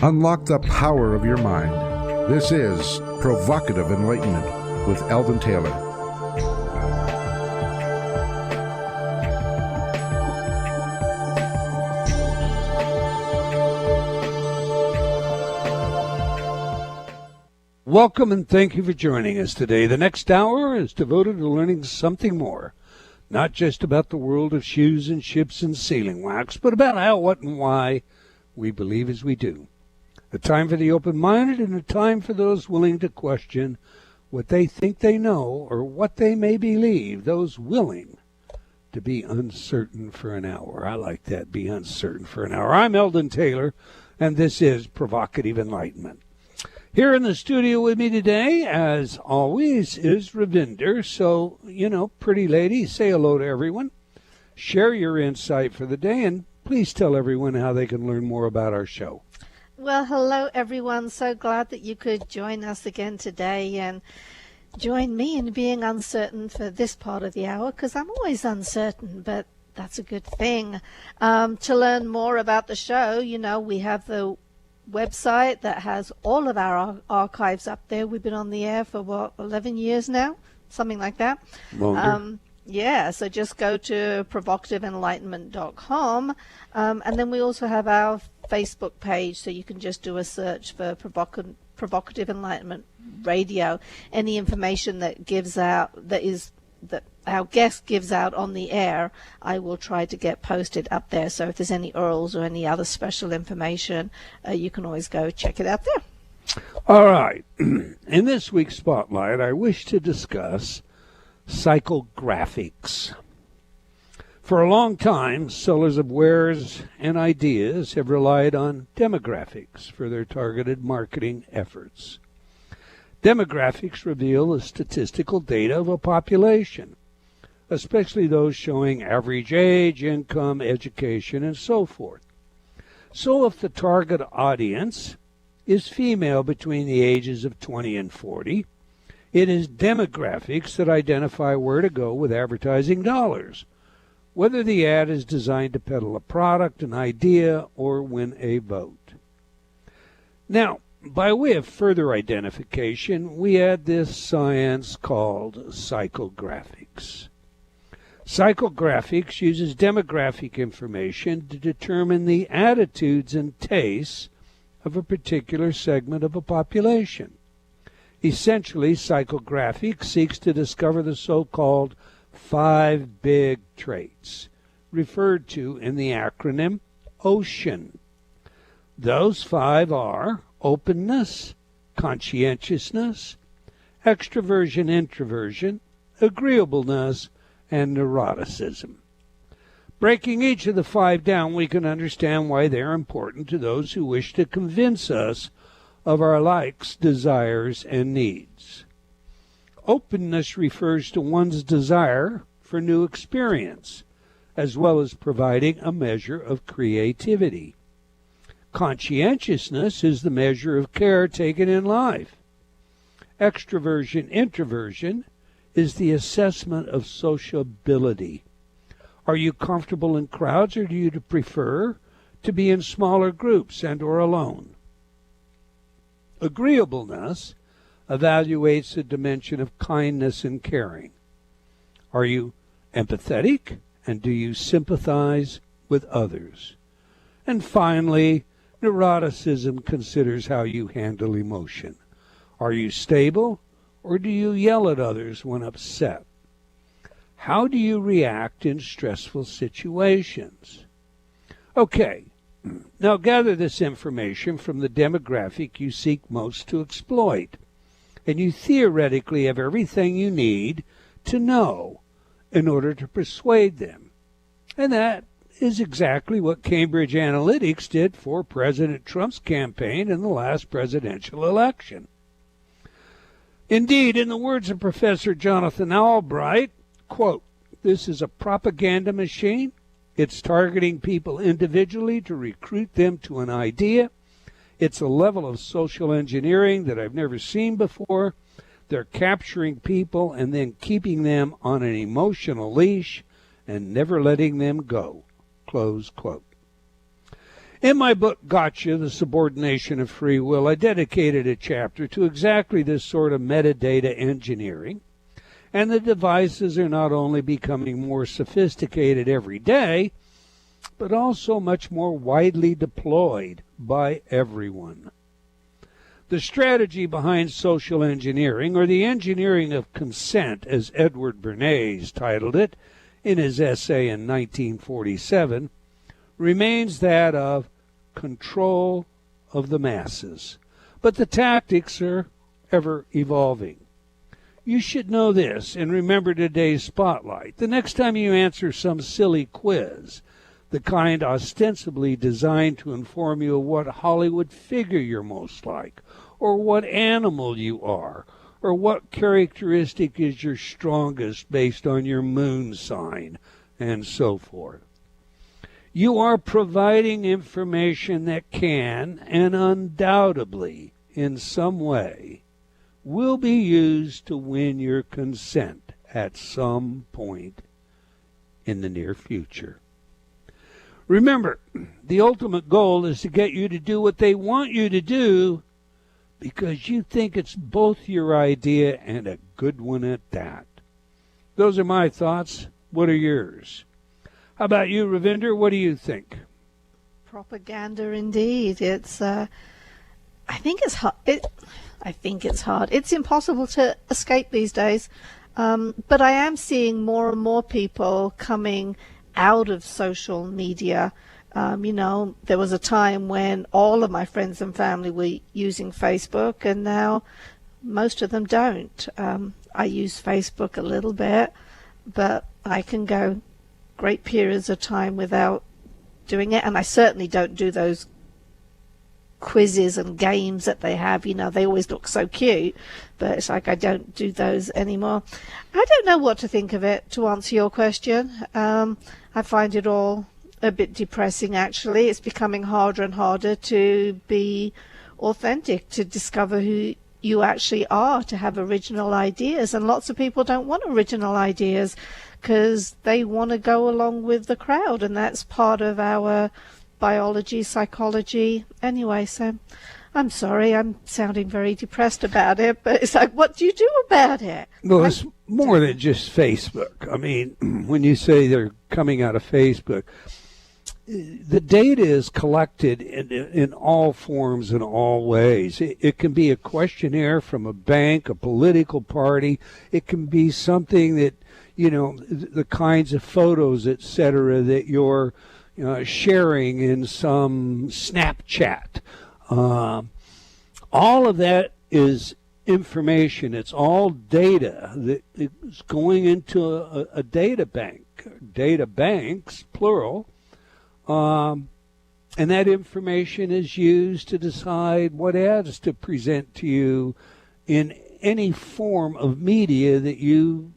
Unlock the power of your mind. This is Provocative Enlightenment with Eldon Taylor. Welcome and thank you for joining us today. The next hour is devoted to learning something more, not just about the world of shoes and ships and sealing wax, but about how, what, and why we believe as we do. A time for the open-minded and a time for those willing to question what they think they know or what they may believe, those willing to be uncertain for an hour. I like that, be uncertain for an hour. I'm Eldon Taylor, and this is Provocative Enlightenment. Here in the studio with me today, as always, is Ravinder. So, pretty lady, say hello to everyone. Share your insight for the day, and please tell everyone how they can learn more about our show. Well, hello, everyone. So glad that you could join us again today and join me in being uncertain for this part of the hour, because I'm always uncertain, but that's a good thing. To learn more about the show, we have the website that has all of our archives up there. We've been on the air for 11 years now, something like that. So just go to provocativeenlightenment.com, and then we also have our Facebook page, so you can just do a search for Provocative Enlightenment Radio. Any information that gives out that our guest gives out on the air, I will try to get posted up there. So if there's any URLs or any other special information, you can always go check it out there. All right. In this week's Spotlight, I wish to discuss psychographics. For a long time, sellers of wares and ideas have relied on demographics for their targeted marketing efforts. Demographics reveal the statistical data of a population, especially those showing average age, income, education, and so forth. So if the target audience is female between the ages of 20 and 40, it is demographics that identify where to go with advertising dollars, whether the ad is designed to peddle a product, an idea, or win a vote. Now, by way of further identification, we add this science called psychographics. Psychographics uses demographic information to determine the attitudes and tastes of a particular segment of a population. Essentially, psychographics seeks to discover the so-called 5 big traits, referred to in the acronym OCEAN. Those 5 are openness, conscientiousness, extroversion, introversion, agreeableness, and neuroticism. Breaking each of the 5 down, we can understand why they're important to those who wish to convince us of our likes, desires, and needs. Openness refers to one's desire for new experience, as well as providing a measure of creativity. Conscientiousness is the measure of care taken in life. Extroversion, introversion is the assessment of sociability. Are you comfortable in crowds, or do you prefer to be in smaller groups and or alone? Agreeableness evaluates the dimension of kindness and caring. Are you empathetic, and do you sympathize with others? And finally, neuroticism considers how you handle emotion. Are you stable, or do you yell at others when upset? How do you react in stressful situations? Okay, now gather this information from the demographic you seek most to exploit, and you theoretically have everything you need to know in order to persuade them. And that is exactly what Cambridge Analytica did for President Trump's campaign in the last presidential election. Indeed, in the words of Professor Jonathan Albright, quote, "This is a propaganda machine. It's targeting people individually to recruit them to an idea. It's a level of social engineering that I've never seen before. They're capturing people and then keeping them on an emotional leash and never letting them go." Close quote. In my book, Gotcha, The Subordination of Free Will, I dedicated a chapter to exactly this sort of metadata engineering. And the devices are not only becoming more sophisticated every day, but also much more widely deployed by everyone. The strategy behind social engineering, or the engineering of consent, as Edward Bernays titled it in his essay in 1947, remains that of control of the masses. But the tactics are ever evolving. You should know this and remember today's spotlight. The next time you answer some silly quiz, the kind ostensibly designed to inform you of what Hollywood figure you're most like, or what animal you are, or what characteristic is your strongest based on your moon sign, and so forth. You are providing information that can, and undoubtedly, in some way, will be used to win your consent at some point in the near future. Remember, the ultimate goal is to get you to do what they want you to do because you think it's both your idea and a good one at that. Those are my thoughts. What are yours? How about you, Ravinder? What do you think? Propaganda, indeed. It's. I think it's hard. I think it's hard. It's impossible to escape these days. But I am seeing more and more people coming out of social media. There was a time when all of my friends and family were using Facebook, and now most of them don't. I use Facebook a little bit, but I can go great periods of time without doing it, and I certainly don't do those quizzes and games that they have. They always look so cute, but it's like I don't do those anymore. I don't know what to think of it, to answer your question. I find it all a bit depressing, actually. It's becoming harder and harder to be authentic, to discover who you actually are, to have original ideas. And lots of people don't want original ideas because they want to go along with the crowd, and that's part of our biology, psychology anyway. So I'm sorry, I'm sounding very depressed about it, but it's like, what do you do about it? Well, it's more than just Facebook. I mean, when you say they're coming out of Facebook, the data is collected in all forms and all ways. It can be a questionnaire from a bank, a political party. It can be something that, the kinds of photos, etc., that you're sharing in some Snapchat. All of that is information. It's all data that is going into a data bank. Data banks, plural. And that information is used to decide what ads to present to you in any form of media that you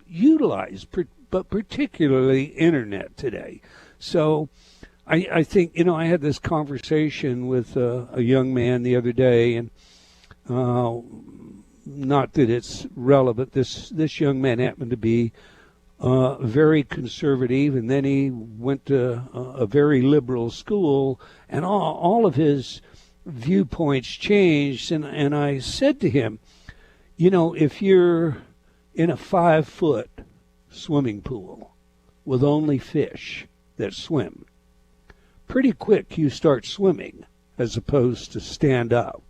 utilize, but particularly internet today. So I think, I had this conversation with a young man the other day, and not that it's relevant. This young man happened to be very conservative, and then he went to a very liberal school, and all of his viewpoints changed. And I said to him, if you're in a 5-foot swimming pool with only fish that swim, pretty quick you start swimming as opposed to stand out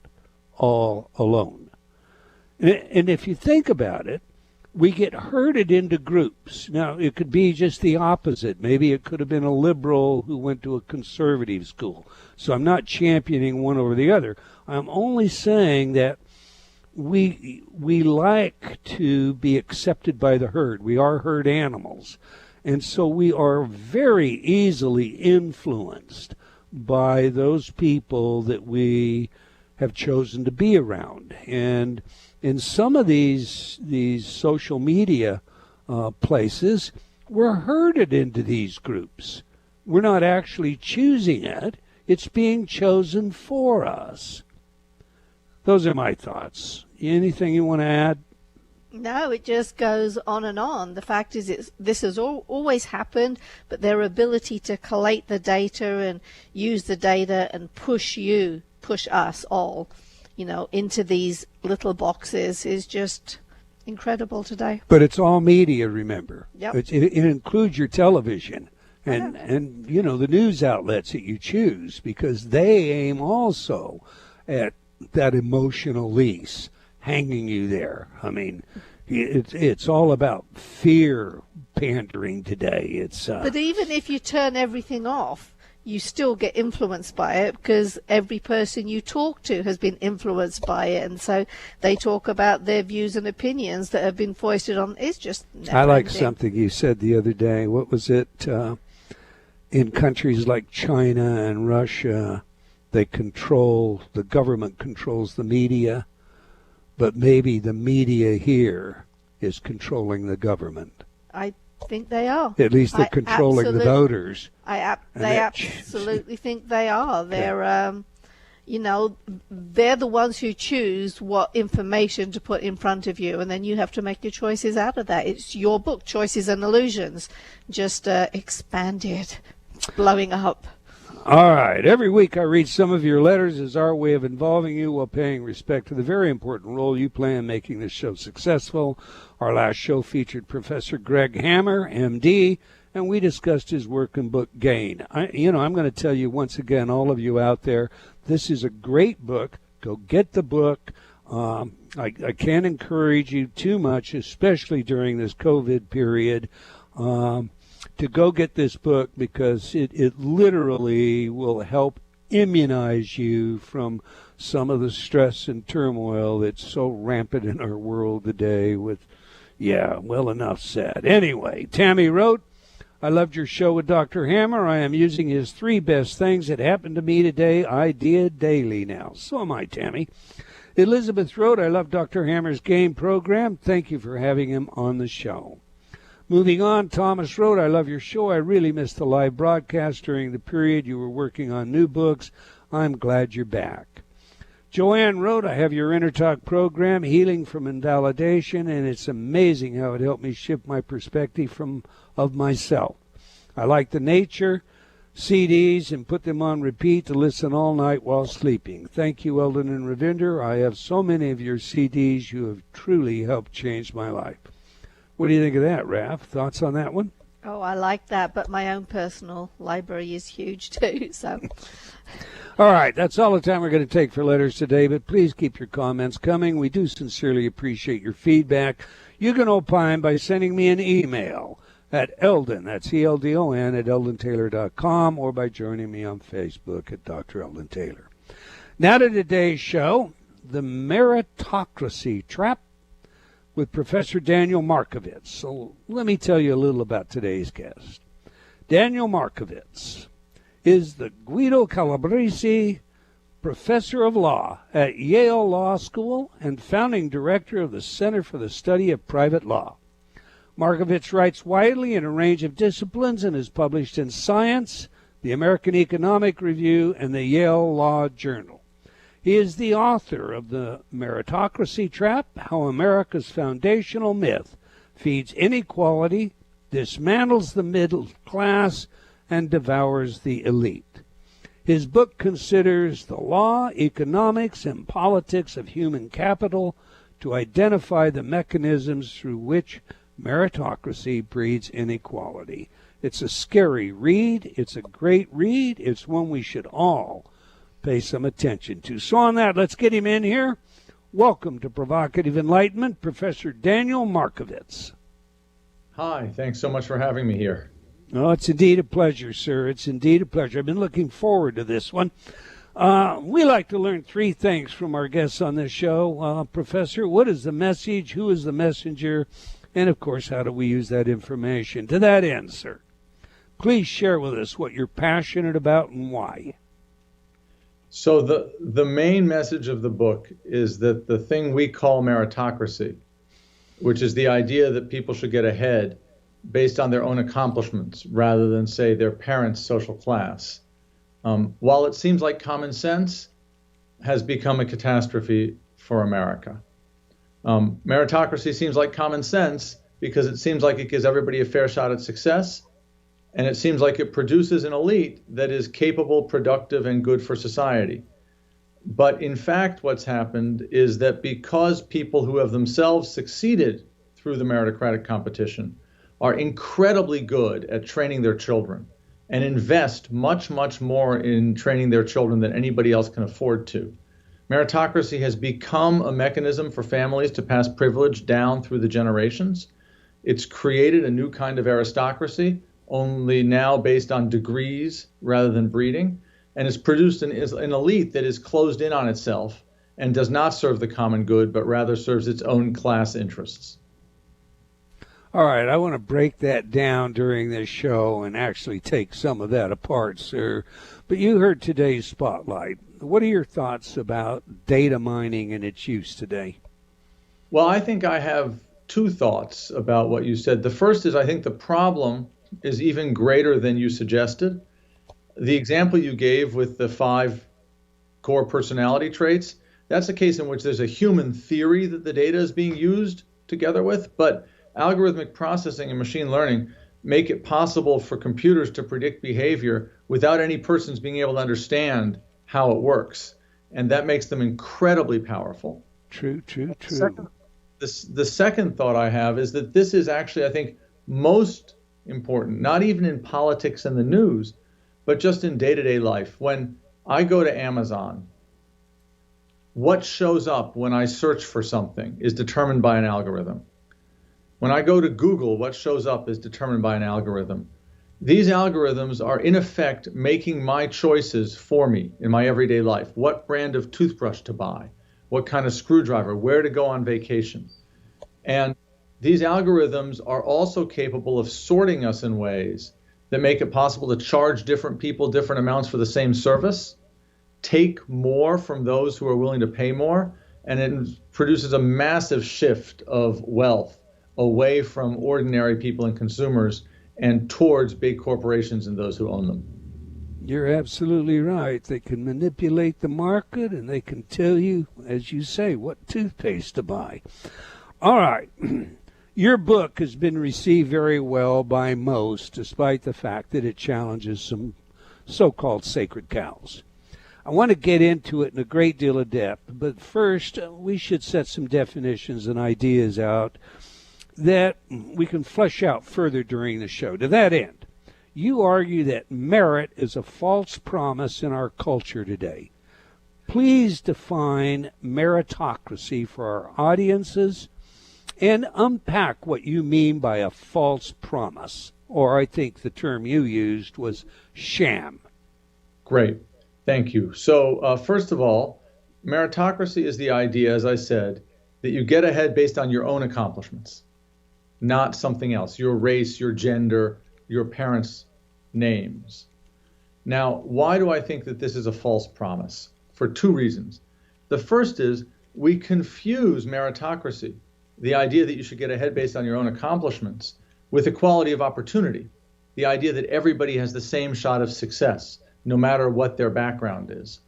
all alone. And if you think about it, we get herded into groups. Now, it could be just the opposite. Maybe it could have been a liberal who went to a conservative school. So I'm not championing one over the other. I'm only saying that we like to be accepted by the herd. We are herd animals. And so we are very easily influenced by those people that we have chosen to be around. And in some of these social media places, we're herded into these groups. We're not actually choosing it. It's being chosen for us. Those are my thoughts. Anything you want to add? No, it just goes on and on. The fact is, this has always happened, but their ability to collate the data and use the data and push us all, into these little boxes is just incredible today. But it's all media, remember. Yep. It includes your television and the news outlets that you choose, because they aim also at that emotional lease, hanging you there. I mean, it's all about fear pandering today. But even if you turn everything off, you still get influenced by it, because every person you talk to has been influenced by it, and so they talk about their views and opinions that have been foisted on. It's just never I like ending. something you said the other day. What was it? In countries like China and Russia, the government controls the media, but maybe the media here is controlling the government. I think they are. At least they're controlling the voters. They absolutely think they are. They're, they're the ones who choose what information to put in front of you, and then you have to make your choices out of that. It's your book, Choices and Illusions, just expanded, blowing up. All right. Every week I read some of your letters as our way of involving you while paying respect to the very important role you play in making this show successful. Our last show featured Professor Greg Hammer, M.D., and we discussed his work and book, Gain. I'm going to tell you once again, all of you out there, this is a great book. Go get the book. I can't encourage you too much, especially during this COVID period, to go get this book, because it literally will help immunize you from some of the stress and turmoil that's so rampant in our world today enough said. Anyway, Tammy wrote, I loved your show with Dr. Hammer. I am using his 3 best things that happened to me today. I did daily now. So am I, Tammy. Elizabeth wrote, I love Dr. Hammer's game program. Thank you for having him on the show. Moving on, Thomas wrote, I love your show. I really missed the live broadcast during the period you were working on new books. I'm glad you're back. Joanne wrote, I have your Inner Talk program, Healing from Invalidation, and it's amazing how it helped me shift my perspective of myself. I like the nature CDs and put them on repeat to listen all night while sleeping. Thank you, Eldon and Ravinder. I have so many of your CDs. You have truly helped change my life. What do you think of that, Raph? Thoughts on that one? Oh, I like that, but my own personal library is huge too, so... All right, that's all the time we're going to take for letters today, but please keep your comments coming. We do sincerely appreciate your feedback. You can opine by sending me an email at Eldon, that's ELDON, at eldontaylor.com, or by joining me on Facebook at Dr. Eldon Taylor. Now to today's show, the Meritocracy Trap with Professor Daniel Markovits. So let me tell you a little about today's guest. Daniel Markovits is the Guido Calabrese Professor of Law at Yale Law School and founding director of the Center for the Study of Private Law. Markovits writes widely in a range of disciplines and is published in Science, the American Economic Review, and the Yale Law Journal. He is the author of The Meritocracy Trap, How America's Foundational Myth Feeds Inequality, Dismantles the Middle Class, and Devours the Elite. His book considers the law, economics, and politics of human capital to identify the mechanisms through which meritocracy breeds inequality. It's a scary read. It's a great read. It's one we should all pay some attention to. So on that, let's get him in here. Welcome to Provocative Enlightenment, Professor Daniel Markovits. Hi, thanks so much for having me here. Oh, it's indeed a pleasure, sir. It's indeed a pleasure. I've been looking forward to this one. We like to learn 3 things from our guests on this show. Professor, what is the message? Who is the messenger? And, of course, how do we use that information? To that end, sir, please share with us what you're passionate about and why. So the main message of the book is that the thing we call meritocracy, which is the idea that people should get ahead based on their own accomplishments rather than, say, their parents' social class, while it seems like common sense, has become a catastrophe for America. Meritocracy seems like common sense because it seems like it gives everybody a fair shot at success, and it seems like it produces an elite that is capable, productive, and good for society. But in fact, what's happened is that because people who have themselves succeeded through the meritocratic competition are incredibly good at training their children and invest much, much more in training their children than anybody else can afford to. Meritocracy has become a mechanism for families to pass privilege down through the generations. It's created a new kind of aristocracy, only now based on degrees rather than breeding, and it's produced an elite that is closed in on itself and does not serve the common good, but rather serves its own class interests. All right, I want to break that down during this show and actually take some of that apart, sir. But you heard today's spotlight. What are your thoughts about data mining and its use today? Well, I think I have two thoughts about what you said. The first is I think the problem is even greater than you suggested. The example you gave with the 5 core personality traits, that's a case in which there's a human theory that the data is being used together with, but algorithmic processing and machine learning make it possible for computers to predict behavior without any persons being able to understand how it works. And that makes them incredibly powerful. True. The second thought I have is that this is actually, I think, most important, not even in politics and the news, but just in day-to-day life. When I go to Amazon, what shows up when I search for something is determined by an algorithm. When I go to Google, what shows up is determined by an algorithm. These algorithms are in effect making my choices for me in my everyday life. What brand of toothbrush to buy, what kind of screwdriver, where to go on vacation. And these algorithms are also capable of sorting us in ways that make it possible to charge different people different amounts for the same service, take more from those who are willing to pay more, and it produces a massive shift of wealth away from ordinary people and consumers and towards big corporations and those who own them. You're absolutely right. They can manipulate the market, and they can tell you, as you say, what toothpaste to buy. All right. Your book has been received very well by most, despite the fact that it challenges some so-called sacred cows. I want to get into it in a great deal of depth, but first we should set some definitions and ideas out that we can flesh out further during the show. To that end, you argue that merit is a false promise in our culture today. Please define meritocracy for our audiences and unpack what you mean by a false promise, or I think the term you used was sham. Great. Thank you. So first of all, meritocracy is the idea, as I said, that you get ahead based on your own accomplishments, not something else, your race, your gender, your parents' names. Now, why do I think that this is a false promise? For 2 reasons. The first is we confuse meritocracy, the idea that you should get ahead based on your own accomplishments, with equality of opportunity, the idea that everybody has the same shot of success, no matter what their background is.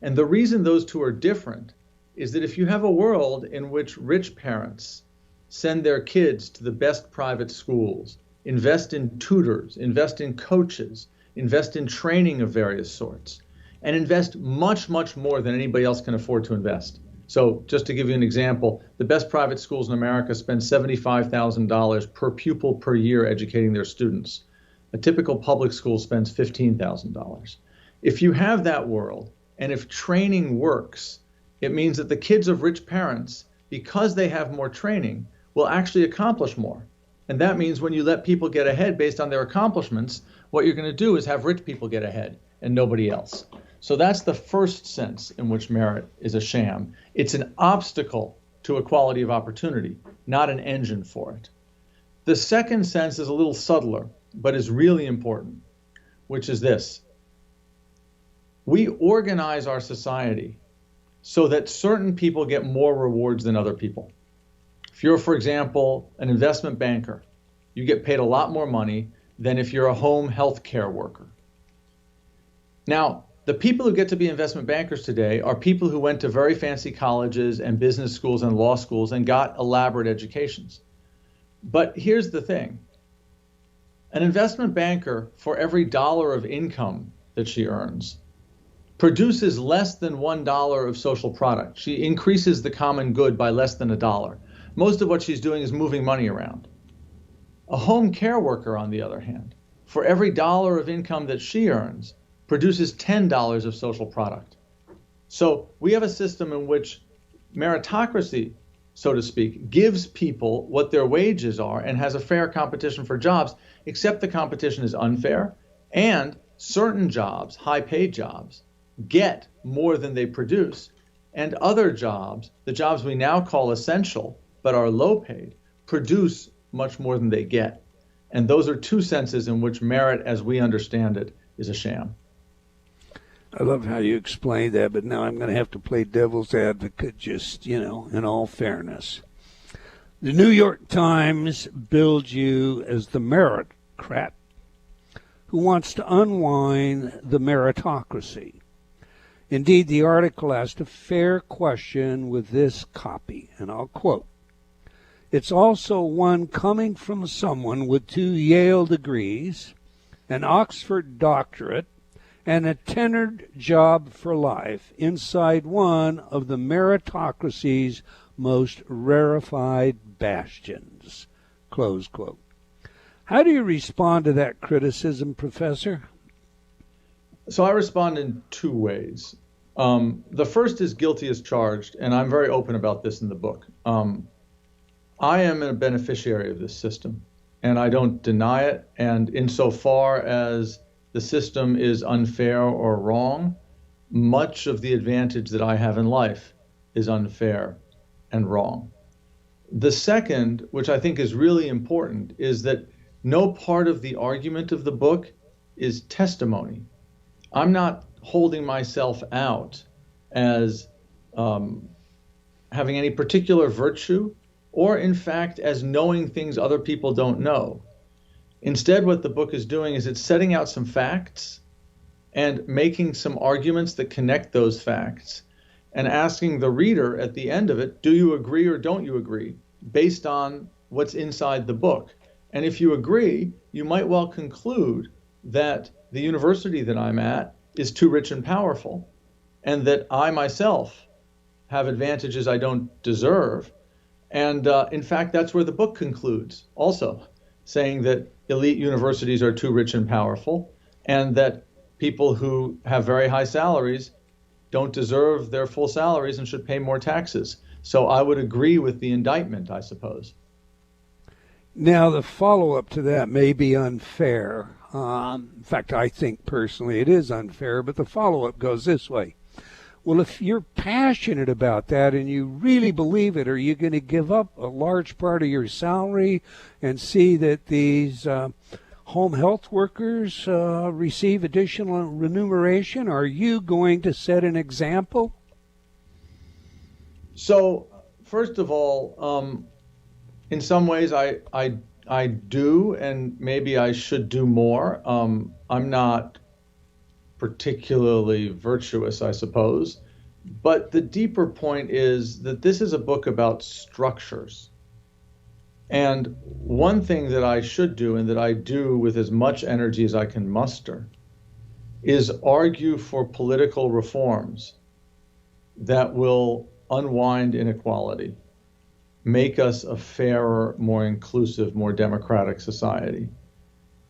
And the reason those two are different is that if you have a world in which rich parents send their kids to the best private schools, invest in tutors, invest in coaches, invest in training of various sorts, and invest much, much more than anybody else can afford to invest. So just to give you an example, the best private schools in America spend $75,000 per pupil per year educating their students. A typical public school spends $15,000. If you have that world, and if training works, it means that the kids of rich parents, because they have more training, will actually accomplish more. And that means when you let people get ahead based on their accomplishments, what you're going to do is have rich people get ahead and nobody else. So that's the first sense in which merit is a sham. It's an obstacle to equality of opportunity, not an engine for it. The second sense is a little subtler, but is really important, which is this. We organize our society so that certain people get more rewards than other people. If you're, for example, an investment banker, you get paid a lot more money than if you're a home health care worker. Now, The people who get to be investment bankers today are people who went to very fancy colleges and business schools and law schools and got elaborate educations. But here's the thing. An investment banker, for every dollar of income that she earns, produces less than $1 of social product. She increases the common good by less than $1. Most of what she's doing is moving money around. A home care worker, on the other hand, for every dollar of income that she earns, produces $10 of social product. So we have a system in which meritocracy, so to speak, gives people what their wages are and has a fair competition for jobs, except the competition is unfair, and certain jobs, high-paid jobs, get more than they produce, and other jobs, the jobs we now call essential but are low-paid, produce much more than they get. And those are two senses in which merit, as we understand it, is a sham. I love how you explained that, but now I'm going to have to play devil's advocate just, in all fairness. The New York Times bills you as the meritocrat who wants to unwind the meritocracy. Indeed, the article asked a fair question with this copy, and I'll quote, "It's also one coming from someone with 2 Yale degrees, an Oxford doctorate, and a tenured job for life inside one of the meritocracy's most rarefied bastions." Close quote. How do you respond to that criticism, Professor? So I respond in 2 ways. The first is guilty as charged, and I'm very open about this in the book. I am a beneficiary of this system, and I don't deny it. And insofar as the system is unfair or wrong, much of the advantage that I have in life is unfair and wrong. The second, which I think is really important, is that no part of the argument of the book is testimony. I'm not holding myself out as having any particular virtue, or in fact as knowing things other people don't know. Instead, what the book is doing is it's setting out some facts and making some arguments that connect those facts and asking the reader at the end of it, do you agree or don't you agree, based on what's inside the book. And if you agree, you might well conclude that the university that I'm at is too rich and powerful, and that I myself have advantages I don't deserve. And in fact, that's where the book concludes also, saying that elite universities are too rich and powerful, and that people who have very high salaries don't deserve their full salaries and should pay more taxes. So I would agree with the indictment, I suppose. Now, the follow-up to that may be unfair. In fact, I think personally it is unfair, but the follow-up goes this way. Well, if you're passionate about that and you really believe it, are you going to give up a large part of your salary and see that these home health workers receive additional remuneration? Are you going to set an example? So, first of all, in some ways I do, and maybe I should do more. I'm not particularly virtuous, I suppose. But the deeper point is that this is a book about structures. And one thing that I should do, and that I do with as much energy as I can muster, is argue for political reforms that will unwind inequality, make us a fairer, more inclusive, more democratic society,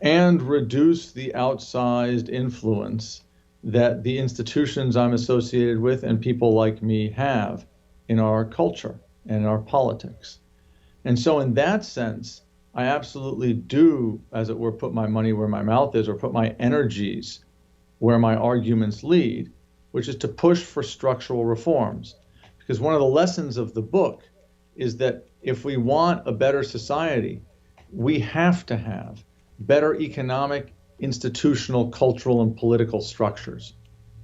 and reduce the outsized influence that the institutions I'm associated with and people like me have in our culture and in our politics. And so in that sense, I absolutely do, as it were, put my money where my mouth is, or put my energies where my arguments lead, which is to push for structural reforms. Because one of the lessons of the book is that if we want a better society, we have to have better economic, institutional, cultural, and political structures.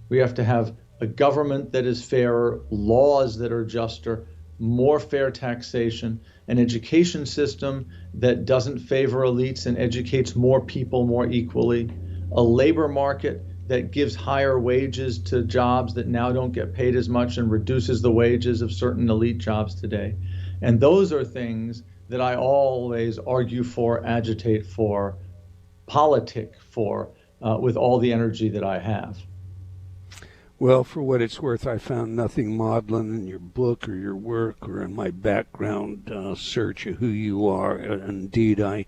We have to have a government that is fairer, laws that are juster, more fair taxation, an education system that doesn't favor elites and educates more people more equally, a labor market that gives higher wages to jobs that now don't get paid as much and reduces the wages of certain elite jobs today. And those are things that I always argue for, agitate for, politic for, with all the energy that I have. Well, for what it's worth, I found nothing maudlin in your book or your work or in my background search of who you are. Indeed, I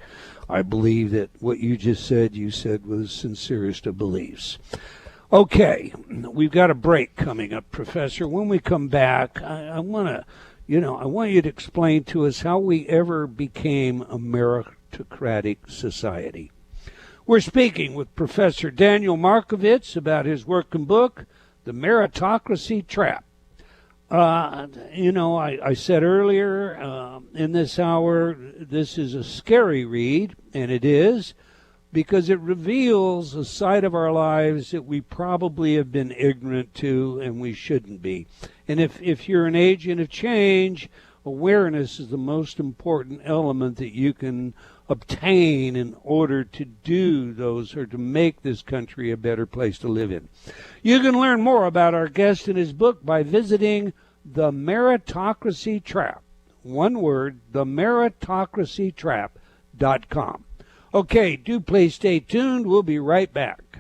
believe that what you just said, was sincerest of beliefs. Okay, we've got a break coming up, Professor. When we come back, I want you to explain to us how we ever became a meritocratic society. We're speaking with Professor Daniel Markovits about his work and book, The Meritocracy Trap. I said earlier in this hour, this is a scary read, and it is, because it reveals a side of our lives that we probably have been ignorant to and we shouldn't be. And if you're an agent of change, awareness is the most important element that you can obtain in order to do those, or to make this country a better place to live in. You can learn more about our guest and his book by visiting The Meritocracy Trap. One word, themeritocracytrap.com. Okay, do please stay tuned. We'll be right back.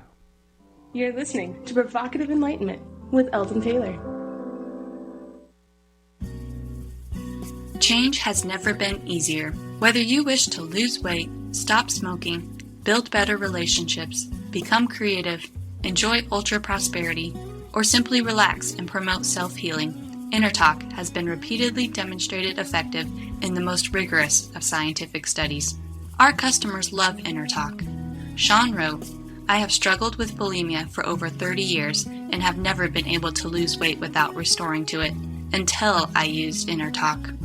You're listening to Provocative Enlightenment with Eldon Taylor. Change has never been easier. Whether you wish to lose weight, stop smoking, build better relationships, become creative, enjoy ultra prosperity, or simply relax and promote self-healing, InnerTalk has been repeatedly demonstrated effective in the most rigorous of scientific studies. Our customers love InnerTalk. Sean wrote, "I have struggled with bulimia for over 30 years and have never been able to lose weight without restoring to it until I used InnerTalk."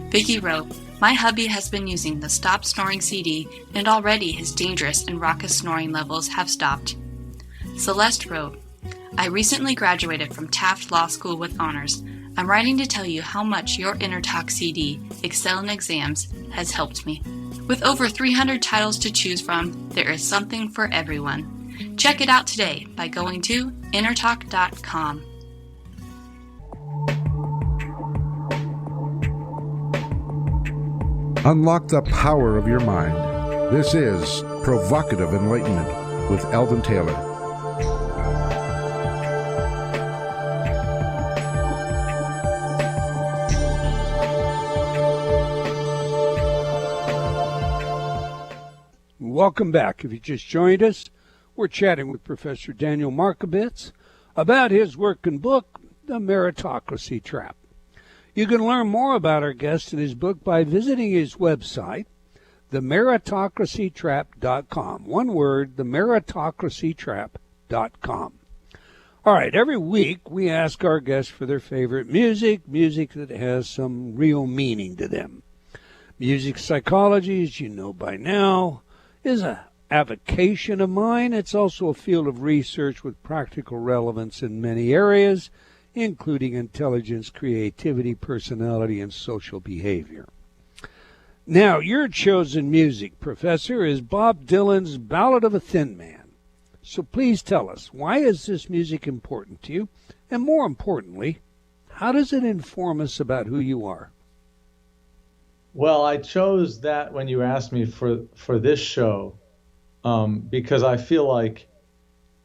Vicky wrote, "My hubby has been using the Stop Snoring CD, and already his dangerous and raucous snoring levels have stopped." Celeste wrote, "I recently graduated from Taft Law School with honors. I'm writing to tell you how much your InnerTalk CD, Excel in Exams, has helped me. With over 300 titles to choose from, there is something for everyone. Check it out today by going to innertalk.com. Unlock the power of your mind. This is Provocative Enlightenment with Eldon Taylor. Welcome back. If you just joined us, we're chatting with Professor Daniel Markovits about his work and book, The Meritocracy Trap. You can learn more about our guest and his book by visiting his website, themeritocracytrap.com. One word, themeritocracytrap.com. All right, every week we ask our guests for their favorite music that has some real meaning to them. Music psychology, as you know by now, is a avocation of mine. It's also a field of research with practical relevance in many areas, including intelligence, creativity, personality, and social behavior. Now, your chosen music, Professor, is Bob Dylan's Ballad of a Thin Man. So please tell us, why is this music important to you? And more importantly, how does it inform us about who you are? Well, I chose that when you asked me for this show because I feel like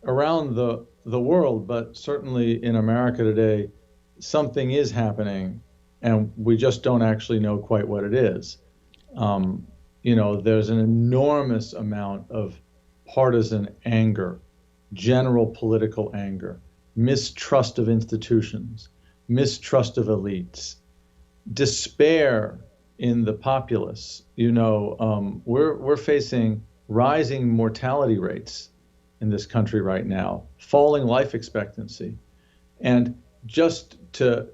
around the world, but certainly in America today, something is happening, and we just don't actually know quite what it is. There's an enormous amount of partisan anger, general political anger, mistrust of institutions, mistrust of elites, despair in the populace. We're facing rising mortality rates in this country right now, falling life expectancy. And just to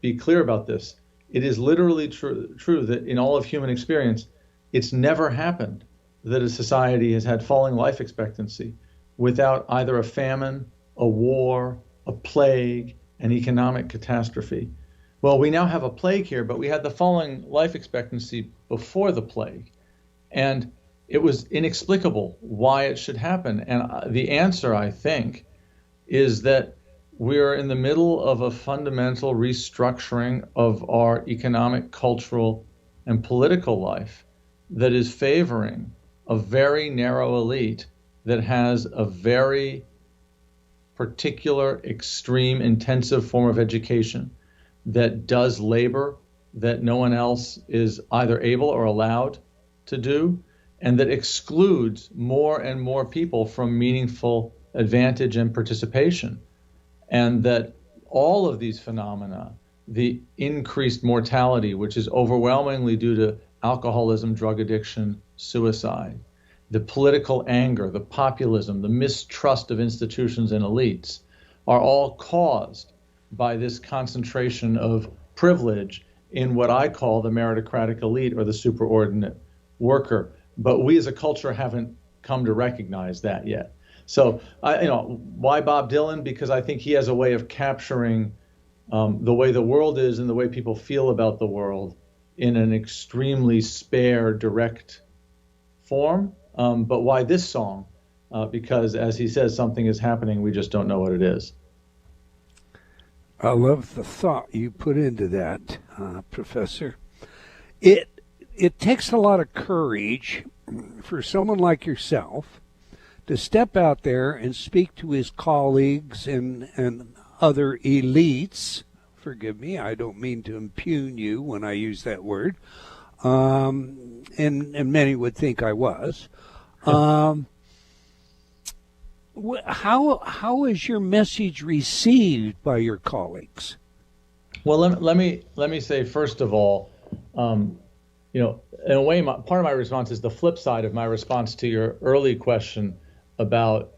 be clear about this, it is literally true that in all of human experience, it's never happened that a society has had falling life expectancy without either a famine, a war, a plague, an economic catastrophe. Well, we now have a plague here, but we had the falling life expectancy before the plague. And it was inexplicable why it should happen. And the answer, I think, is that we're in the middle of a fundamental restructuring of our economic, cultural, and political life that is favoring a very narrow elite that has a very particular, extreme, intensive form of education that does labor that no one else is either able or allowed to do, and that excludes more and more people from meaningful advantage and participation. And that all of these phenomena, the increased mortality, which is overwhelmingly due to alcoholism, drug addiction, suicide, the political anger, the populism, the mistrust of institutions and elites, are all caused by this concentration of privilege in what I call the meritocratic elite or the superordinate worker. But we as a culture haven't come to recognize that yet. So, why Bob Dylan? Because I think he has a way of capturing the way the world is and the way people feel about the world in an extremely spare, direct form. But why this song? Because as he says, something is happening, we just don't know what it is. I love the thought you put into that, Professor. It takes a lot of courage for someone like yourself to step out there and speak to his colleagues and other elites. Forgive me, I don't mean to impugn you when I use that word. And many would think I was. How is your message received by your colleagues? Well, let me say first of all, in a way, part of my response is the flip side of my response to your early question about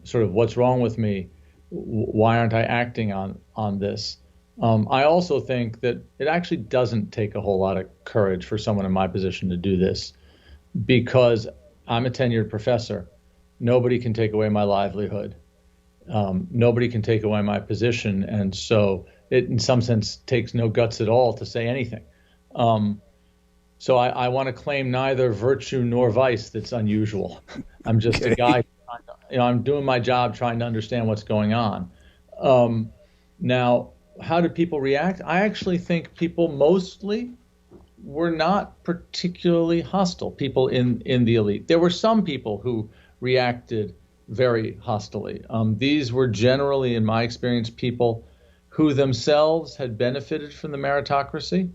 sort of what's wrong with me, why aren't I acting on this? I also think that it actually doesn't take a whole lot of courage for someone in my position to do this, because I'm a tenured professor. Nobody can take away my livelihood. Nobody can take away my position. And so it, in some sense, takes no guts at all to say anything. So I want to claim neither virtue nor vice that's unusual. I'm just a guy, I'm doing my job trying to understand what's going on. Now, how did people react? I actually think people mostly were not particularly hostile, people in the elite. There were some people who reacted very hostilely. These were generally, in my experience, people who themselves had benefited from the meritocracy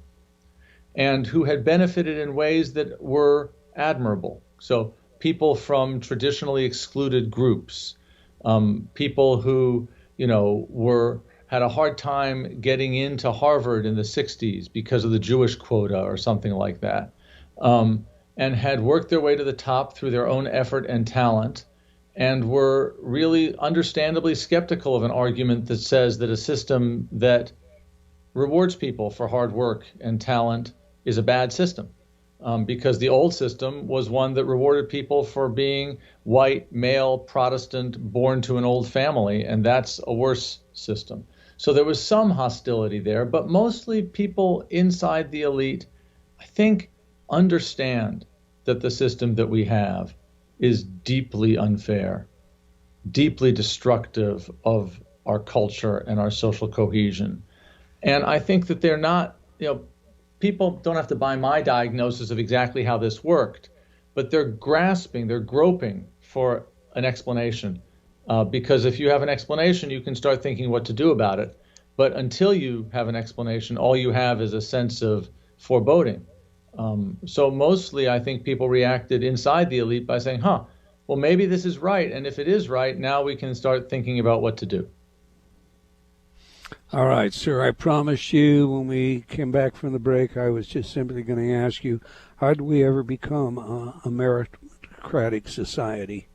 and who had benefited in ways that were admirable. So people from traditionally excluded groups, people who, had a hard time getting into Harvard in the 60s because of the Jewish quota or something like that, and had worked their way to the top through their own effort and talent, and were really understandably skeptical of an argument that says that a system that rewards people for hard work and talent is a bad system, because the old system was one that rewarded people for being white, male, Protestant, born to an old family, and that's a worse system. So there was some hostility there, but mostly people inside the elite, I think, understand that the system that we have is deeply unfair, deeply destructive of our culture and our social cohesion. And I think that they're not, people don't have to buy my diagnosis of exactly how this worked, but they're groping for an explanation. Because if you have an explanation, you can start thinking what to do about it. But until you have an explanation, all you have is a sense of foreboding. So mostly, I think people reacted inside the elite by saying, well, maybe this is right. And if it is right, now we can start thinking about what to do. All right, sir, I promised you when we came back from the break, I was just simply going to ask you, how did we ever become a meritocratic society?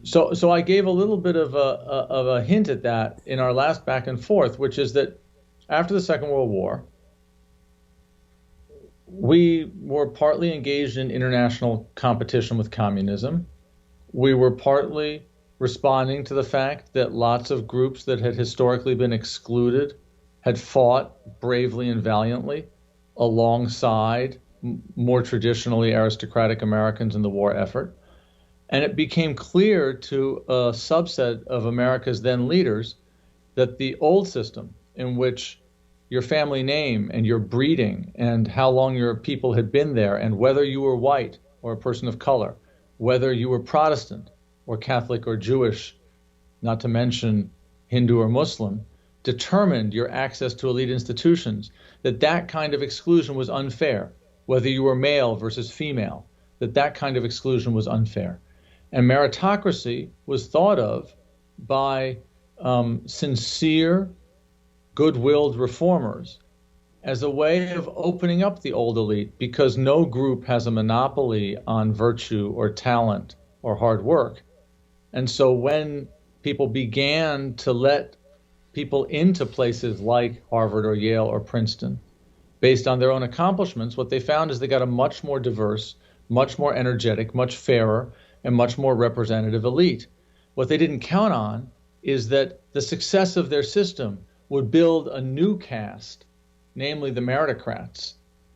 So I gave a little bit of a hint at that in our last back and forth, which is that after the Second World War, we were partly engaged in international competition with communism. We were partly responding to the fact that lots of groups that had historically been excluded had fought bravely and valiantly alongside more traditionally aristocratic Americans in the war effort. And it became clear to a subset of America's then leaders that the old system, in which your family name and your breeding and how long your people had been there and whether you were white or a person of color, whether you were Protestant or Catholic or Jewish, not to mention Hindu or Muslim, determined your access to elite institutions, that kind of exclusion was unfair, whether you were male versus female, that kind of exclusion was unfair. And meritocracy was thought of by sincere, good-willed reformers as a way of opening up the old elite, because no group has a monopoly on virtue or talent or hard work. And so when people began to let people into places like Harvard or Yale or Princeton based on their own accomplishments, what they found is they got a much more diverse, much more energetic, much fairer, and much more representative elite. What they didn't count on is that the success of their system would build a new caste, namely the meritocrats,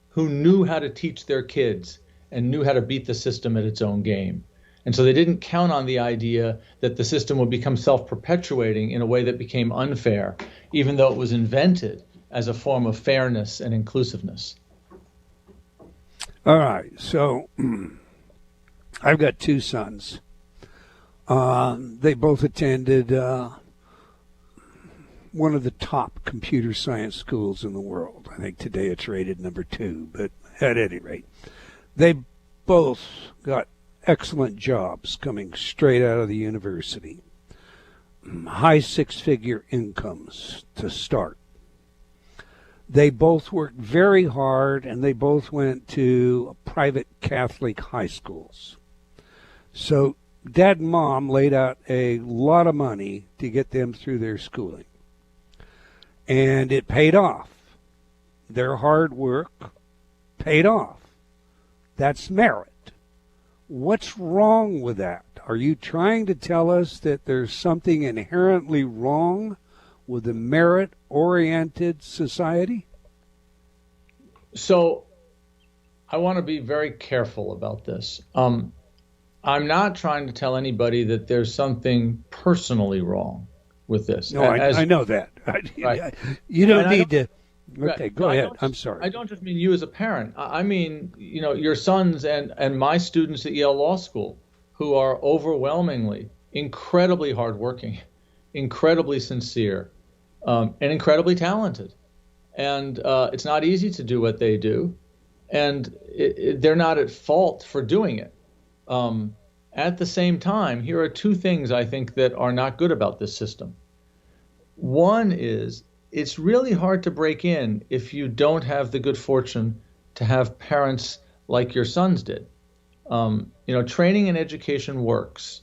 who knew how to teach their kids and knew how to beat the system at its own game. And so they didn't count on the idea that the system would become self-perpetuating in a way that became unfair, even though it was invented as a form of fairness and inclusiveness. All right, so I've got two sons. They both attended one of the top computer science schools in the world. I think today it's rated number 2, but at any rate, they both got excellent jobs coming straight out of the university. High six-figure incomes to start. They both worked very hard, and they both went to private Catholic high schools. So Dad and Mom laid out a lot of money to get them through their schooling. And it paid off. Their hard work paid off. That's merit. What's wrong with that? Are you trying to tell us that there's something inherently wrong with a merit-oriented society? So I want to be very careful about this. I'm not trying to tell anybody that there's something personally wrong with this. No, I know that. Right. You don't need to. Okay, go ahead. I'm sorry. I don't just mean you as a parent. I mean, your sons and my students at Yale Law School, who are overwhelmingly incredibly hardworking, incredibly sincere, and incredibly talented. And it's not easy to do what they do, and they're not at fault for doing it. At the same time, here are two things I think that are not good about this system. One is, it's really hard to break in if you don't have the good fortune to have parents like your sons did. Training and education works.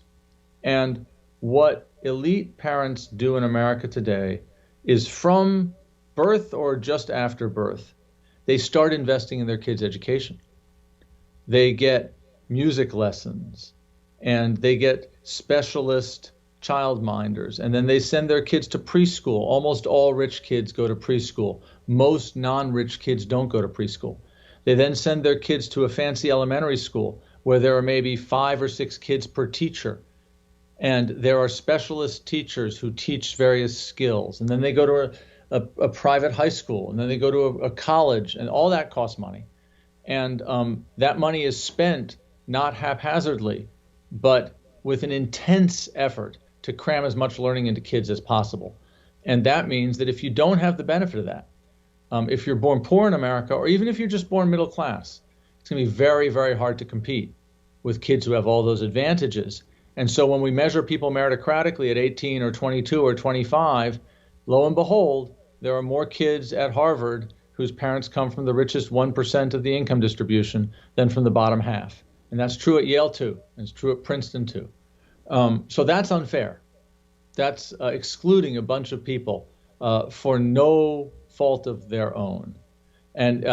And what elite parents do in America today is from birth or just after birth, they start investing in their kids' education. They get music lessons, and they get specialist childminders, and then they send their kids to preschool. Almost all rich kids go to preschool. Most non-rich kids don't go to preschool. They then send their kids to a fancy elementary school where there are maybe 5 or 6 kids per teacher, and there are specialist teachers who teach various skills. And then they go to a private high school, and then they go to a college, and all that costs money. And that money is spent not haphazardly, but with an intense effort to cram as much learning into kids as possible. And that means that if you don't have the benefit of that, if you're born poor in America, or even if you're just born middle class, it's going to be very, very hard to compete with kids who have all those advantages. And so when we measure people meritocratically at 18 or 22 or 25, lo and behold, there are more kids at Harvard whose parents come from the richest 1% of the income distribution than from the bottom half. And that's true at Yale too, and it's true at Princeton too. So that's unfair. That's excluding a bunch of people for no fault of their own. And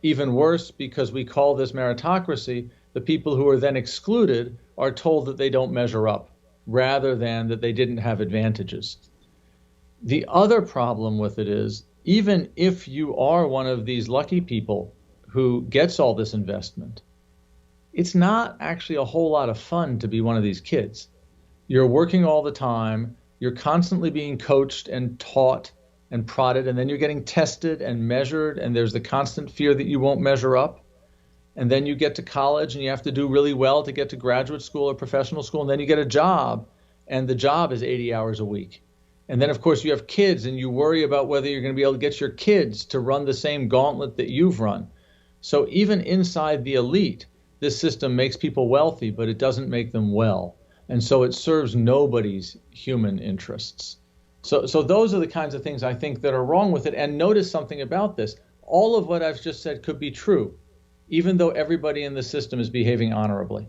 even worse, because we call this meritocracy, the people who are then excluded are told that they don't measure up, rather than that they didn't have advantages. The other problem with it is, even if you are one of these lucky people who gets all this investment, it's not actually a whole lot of fun to be one of these kids. You're working all the time. You're constantly being coached and taught and prodded, and then you're getting tested and measured, and there's the constant fear that you won't measure up. And then you get to college, and you have to do really well to get to graduate school or professional school, and then you get a job, and the job is 80 hours a week. And then, of course, you have kids, and you worry about whether you're going to be able to get your kids to run the same gauntlet that you've run. So even inside the elite, this system makes people wealthy, but it doesn't make them well. And so it serves nobody's human interests. So those are the kinds of things I think that are wrong with it. And notice something about this. All of what I've just said could be true, even though everybody in the system is behaving honorably.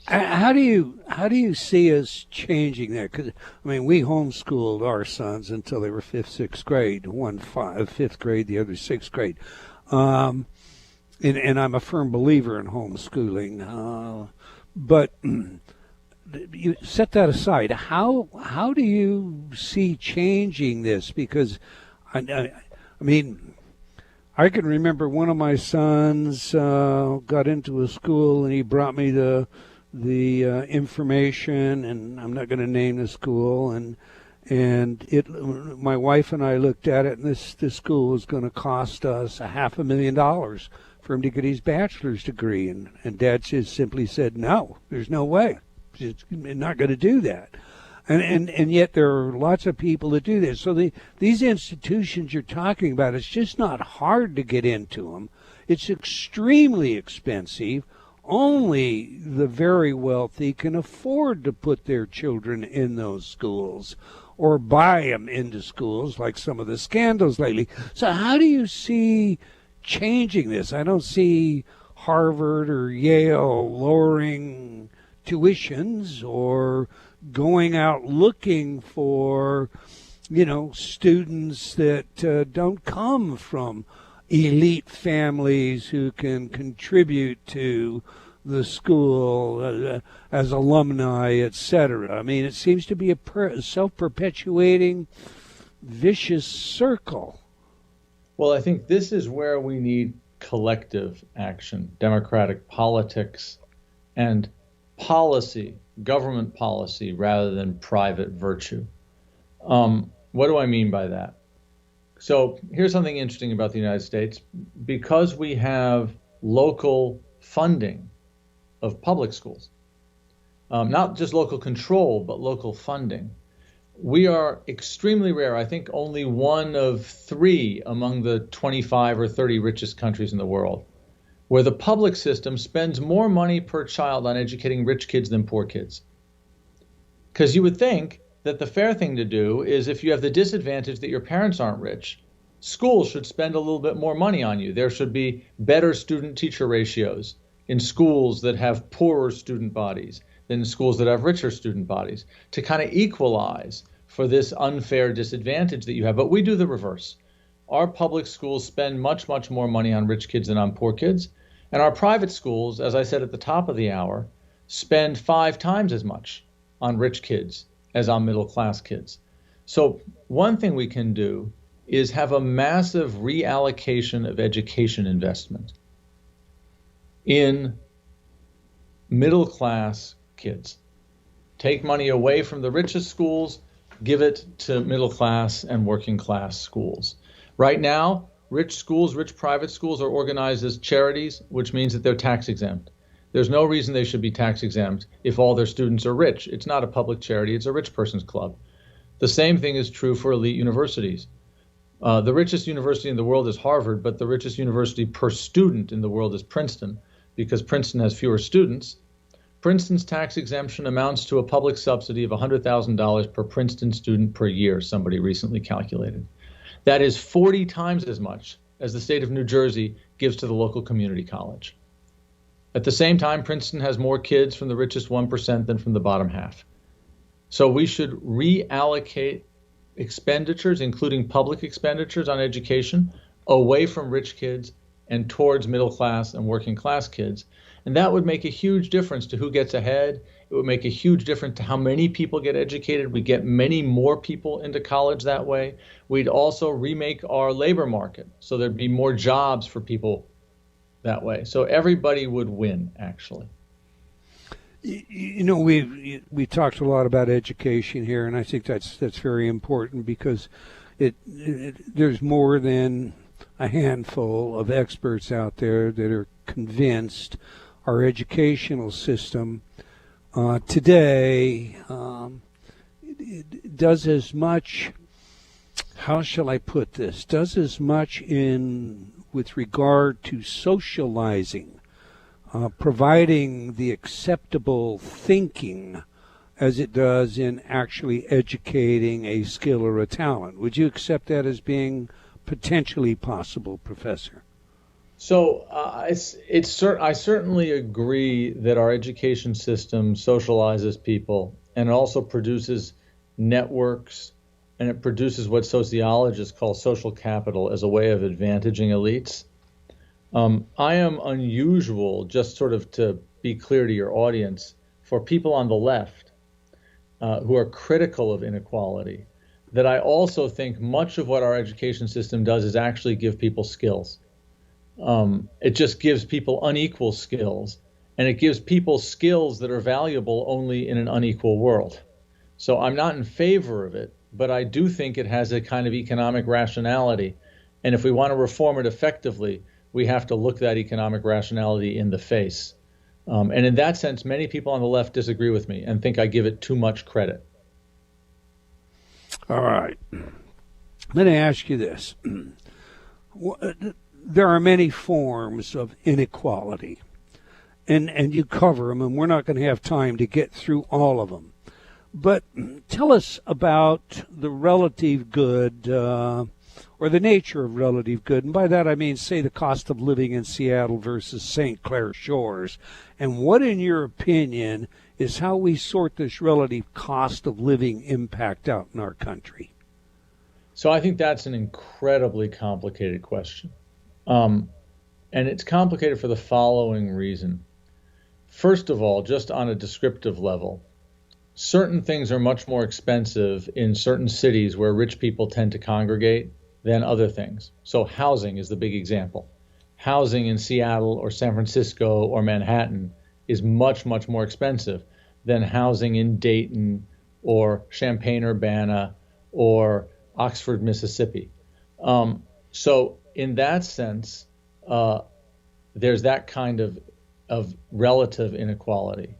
How do you see us changing that? Because I mean, we homeschooled our sons until they were fifth, sixth grade. One fifth grade, the other sixth grade. And I'm a firm believer in homeschooling. But you set that aside. How do you see changing this? Because I mean, I can remember one of my sons got into a school, and he brought me the information, and I'm not going to name the school, and my wife and I looked at it, and this school was going to cost us $500,000 for him to get his bachelor's degree, and Dad just simply said, no, there's no way. It's not going to do that. And yet there are lots of people that do this. So these institutions you're talking about, it's just not hard to get into them. It's extremely expensive. Only the very wealthy can afford to put their children in those schools or buy them into schools, like some of the scandals lately. So how do you see changing this? I don't see Harvard or Yale lowering tuitions or going out looking for, students that don't come from elite families who can contribute to the school as alumni, etc. I mean, it seems to be a self-perpetuating vicious circle. Well, I think this is where we need collective action, democratic politics, and policy, government policy, rather than private virtue. What do I mean by that? So here's something interesting about the United States. Because we have local funding of public schools, not just local control, but local funding, we are extremely rare. I think only one of 3 among the 25 or 30 richest countries in the world, where the public system spends more money per child on educating rich kids than poor kids. Because you would think that the fair thing to do is, if you have the disadvantage that your parents aren't rich, schools should spend a little bit more money on you. There should be better student-teacher ratios in schools that have poorer student bodies than in schools that have richer student bodies, to kind of equalize for this unfair disadvantage that you have. But we do the reverse. Our public schools spend much, much more money on rich kids than on poor kids. And our private schools, as I said at the top of the hour, spend 5 times as much on rich kids as on middle-class kids. So one thing we can do is have a massive reallocation of education investment in middle-class kids. Take money away from the richest schools, give it to middle-class and working-class schools. Right now, rich schools, rich private schools are organized as charities, which means that they're tax exempt. There's no reason they should be tax exempt if all their students are rich. It's not a public charity, it's a rich person's club. The same thing is true for elite universities. The richest university in the world is Harvard, but the richest university per student in the world is Princeton, because Princeton has fewer students. Princeton's tax exemption amounts to a public subsidy of $100,000 per Princeton student per year, somebody recently calculated. That is 40 times as much as the state of New Jersey gives to the local community college. At the same time, Princeton has more kids from the richest 1% than from the bottom half. So we should reallocate expenditures, including public expenditures on education, away from rich kids and towards middle class and working class kids. And that would make a huge difference to who gets ahead. It would make a huge difference to how many people get educated. We get many more people into college that way. We'd also remake our labor market, so there'd be more jobs for people that way. So everybody would win, actually. You know, we talked a lot about education here, and I think that's very important because there's more than a handful of experts out there that are convinced our educational system today does as much, how shall I put this, does as much with regard to socializing, providing the acceptable thinking as it does in actually educating a skill or a talent. Would you accept that as being potentially possible, Professor? So I certainly agree that our education system socializes people, and it also produces networks, and it produces what sociologists call social capital as a way of advantaging elites. I am unusual, just sort of to be clear to your audience, for people on the left who are critical of inequality, that I also think much of what our education system does is actually give people skills. It just gives people unequal skills, and it gives people skills that are valuable only in an unequal world. So I'm not in favor of it, but I do think it has a kind of economic rationality. And if we want to reform it effectively, we have to look that economic rationality in the face. And in that sense, many people on the left disagree with me and think I give it too much credit. All right. Let me ask you this. There are many forms of inequality, and you cover them, and we're not going to have time to get through all of them. But tell us about the relative good, or the nature of relative good. And by that I mean, say, the cost of living in Seattle versus St. Clair Shores. And what, in your opinion, is how we sort this relative cost of living impact out in our country? So I think that's an incredibly complicated question. And it's complicated for the following reason. First of all, just on a descriptive level, certain things are much more expensive in certain cities where rich people tend to congregate than other things. So housing is the big example. Housing in Seattle or San Francisco or Manhattan is much, much more expensive than housing in Dayton or Champaign-Urbana or Oxford, Mississippi. So in that sense, there's that kind of relative inequality.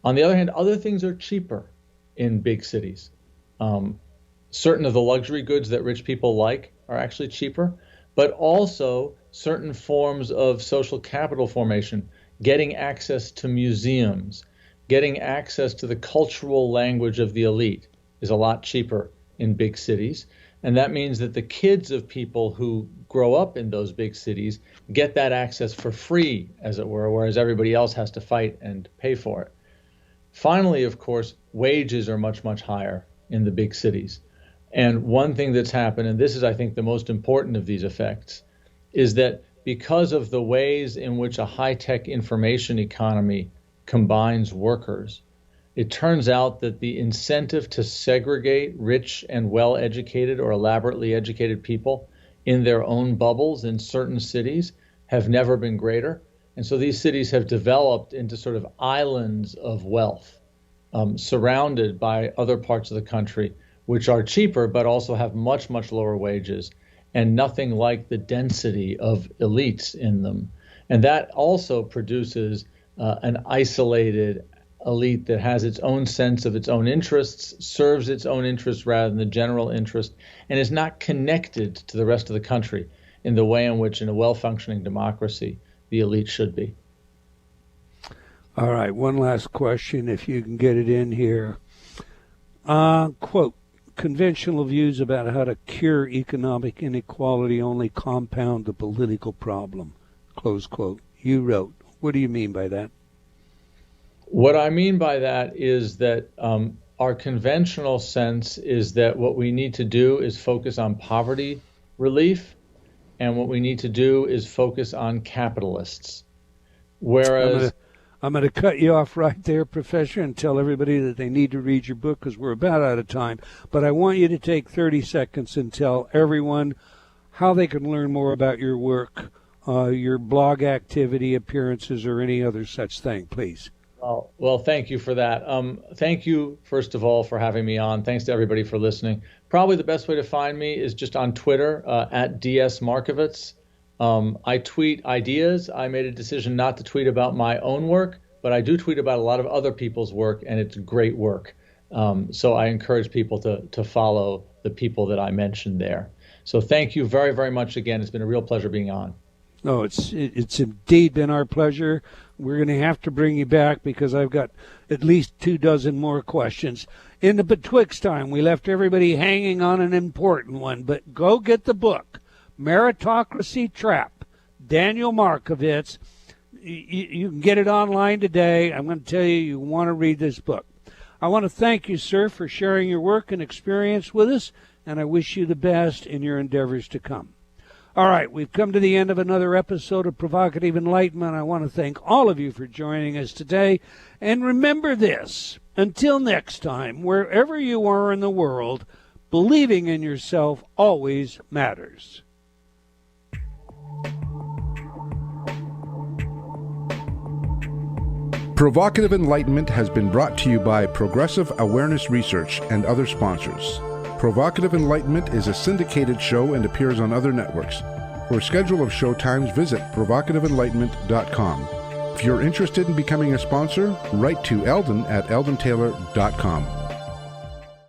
On the other hand, other things are cheaper in big cities. Certain of the luxury goods that rich people like are actually cheaper, but also certain forms of social capital formation, getting access to museums, getting access to the cultural language of the elite is a lot cheaper in big cities. And that means that the kids of people who grow up in those big cities get that access for free, as it were, whereas everybody else has to fight and pay for it. Finally, of course, wages are much, much higher in the big cities. And one thing that's happened, and this is, I think, the most important of these effects, is that because of the ways in which a high-tech information economy combines workers, it turns out that the incentive to segregate rich and well-educated or elaborately educated people in their own bubbles in certain cities have never been greater. And so these cities have developed into sort of islands of wealth, surrounded by other parts of the country, which are cheaper, but also have much, much lower wages and nothing like the density of elites in them. And that also produces an isolated elite that has its own sense of its own interests, serves its own interests rather than the general interest, and is not connected to the rest of the country in the way in which, in a well-functioning democracy, the elite should be. All right, one last question, if you can get it in here. Quote, conventional views about how to cure economic inequality only compound the political problem, close quote. You wrote. What do you mean by that? What I mean by that is that our conventional sense is that what we need to do is focus on poverty relief, and what we need to do is focus on capitalists. Whereas I'm going to cut you off right there, Professor, and tell everybody that they need to read your book because we're about out of time. But I want you to take 30 seconds and tell everyone how they can learn more about your work, your blog activity, appearances, or any other such thing, please. Well, thank you for that. Thank you, first of all, for having me on. Thanks to everybody for listening. Probably the best way to find me is just on Twitter, at DS Markovits. I tweet ideas. I made a decision not to tweet about my own work, but I do tweet about a lot of other people's work, and it's great work. So I encourage people to follow the people that I mentioned there. So thank you very, very much again. It's been a real pleasure being on. No, it's indeed been our pleasure. We're going to have to bring you back because I've got at least 24 more questions. In the betwixt time, we left everybody hanging on an important one, but go get the book, Meritocracy Trap, Daniel Markovits. You can get it online today. I'm going to tell you want to read this book. I want to thank you, sir, for sharing your work and experience with us, and I wish you the best in your endeavors to come. All right, we've come to the end of another episode of Provocative Enlightenment. I want to thank all of you for joining us today. And remember this, until next time, wherever you are in the world, believing in yourself always matters. Provocative Enlightenment has been brought to you by Progressive Awareness Research and other sponsors. Provocative Enlightenment is a syndicated show and appears on other networks. For a schedule of show times, visit provocativeenlightenment.com. If you're interested in becoming a sponsor, write to Eldon at eldontaylor.com.